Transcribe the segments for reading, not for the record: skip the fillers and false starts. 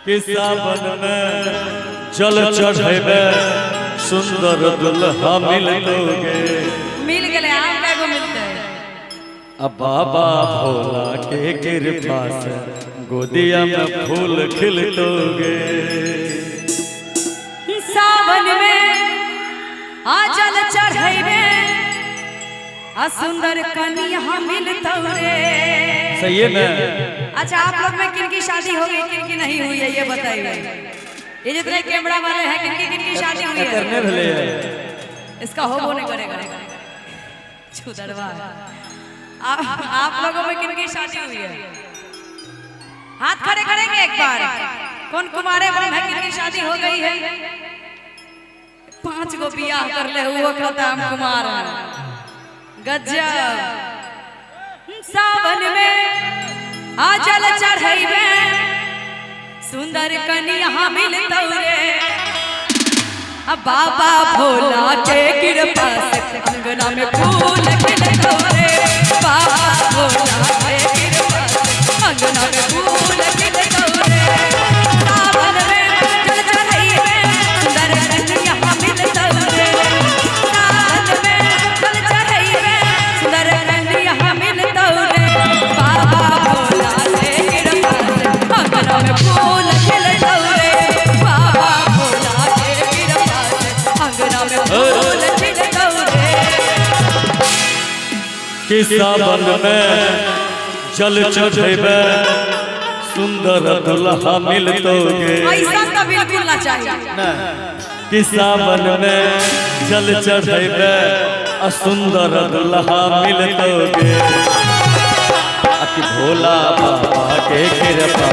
कि सावन में जल चढ़ेबे सुंदर दुल्हा मिल लोगे। मिल गए आम का को मिलते हैं। अब बाबा भोला के कृपा से गोदिया में फूल खिल दोगे। सावन में आ जल चढ़ेबे आ सुंदर कन्या मिलतो रे। सही है में। अच्छा आप लोग में किनकी शादी हो गई किनकी नहीं हुई है ये बताइए। ये जितने कैमरा वाले हैं किनकी शादी हुई है? करने भले इसका हो नहीं करेगा छुदरवा। आप लोगों में किनकी शादी हुई है? हाथ खड़े करेंगे एक बार। कौन कुमारे बम है किनकी शादी हो गई है? 5 गो बियाह कर ले हुआ खत्म कुमार गजब। सावन में आ जल चढ़ेबे सुंदर कन्या मिलतो रे। अब बाबा भोला के कृपा से अंगना में फूल खिलतो रे। बाबा भोला के कृपा से अंगना में फूल खिलतो रे। सावन में जल चढ़ेबे सुंदर कन्या मिलतो रे। सावन में जल चढ़ेबे सुंदर कन्या मिलतो रे। बाबा भोला के कृपा से अंगना में फूल खिलतो रे। बाबा भोला के कृपा से अंगना में फूल खिलतो रे। कि सावन में जल चढ़ेबे सुंदर दुल्हा मिल दोगे। ऐसा तो बिल्कुल ना चाहिए। कि सावन में जल चढ़ेबे सुंदर दुल्हा मिल दोगे। कि भोला बाबा के कृपा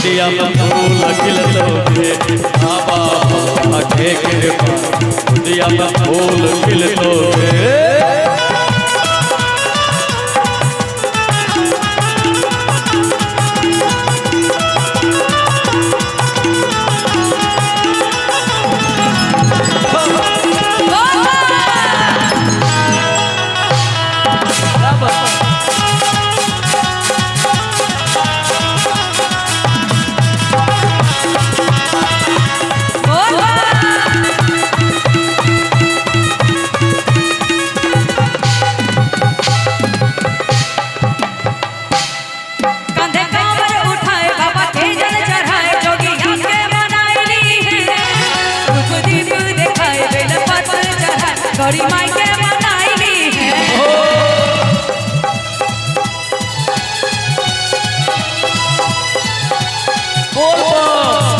दिया में फूल खिल दोगे। बाबा बाबा के कृपा दिया में फूल खिल दोगे। गौरी माई के मनाइली है।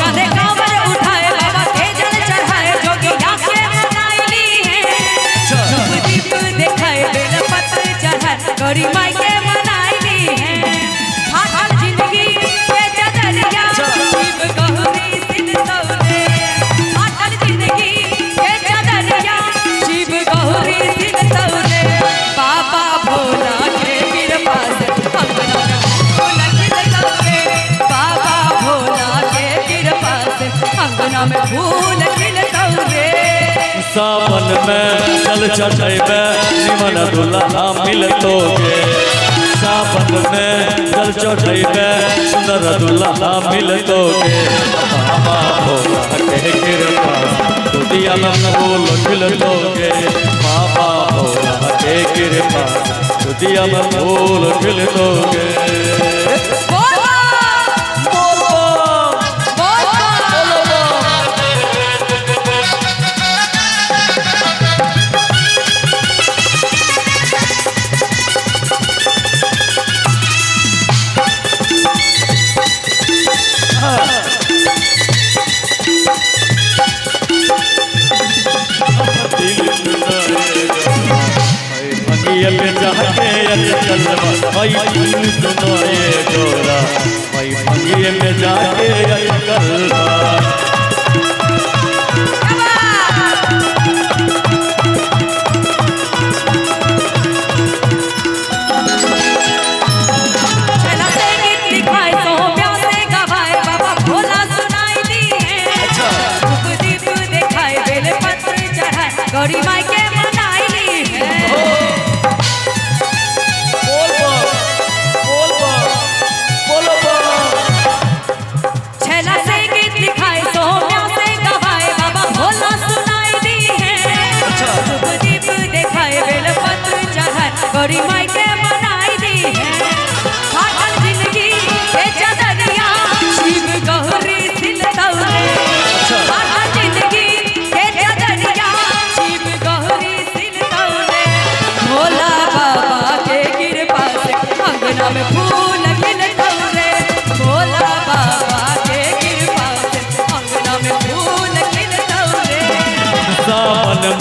कांधे कांवर उठाए बाबा के जल चढ़ाए जोगिया के मनाइली है। धूप दीप दिखाए बेल पत्र चढ़ाए गौरी माई के मनाइली है। हाथ जिंदगी के चदरिया शिव गौरी सिद्ध तौरे। हाथ जिंदगी के चदरिया शिव गौरी सिद्ध तौरे। बाबा भोला के कृपा से अंगना में फूल खिलतो रे। बाबा भोला के कृपा से अंगना में फूल खिलतो रे। सावन में जल चढ़ेबे निमन दुल्हा मिल दोगे। सावन में जल चढ़ेबे सुंदर दुल्हा मिल दोगे। बाबा भोला के कृपा दुनिया में फूल खिल दोगे। बाबा भोला के कृपा दुनिया में फूल खिल दोगे। में जाके चलवा भाई सुनो ये गोरा भाई भंगिए में जाके कलवा। गौरी माई के मनाइली है।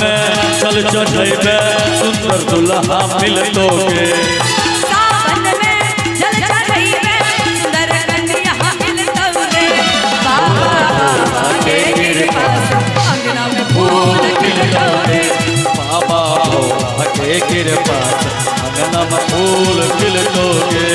में जल चढ़ैबे सुंदर दुल्हा मिलतोगे सावन में जल चढ़ैबे सुंदर कन्या मिलतौरे बाबा के कृपा से अंगना में फूल खिलतौरे बाबा भोला के कृपा से अंगना में फूल खिलतोगे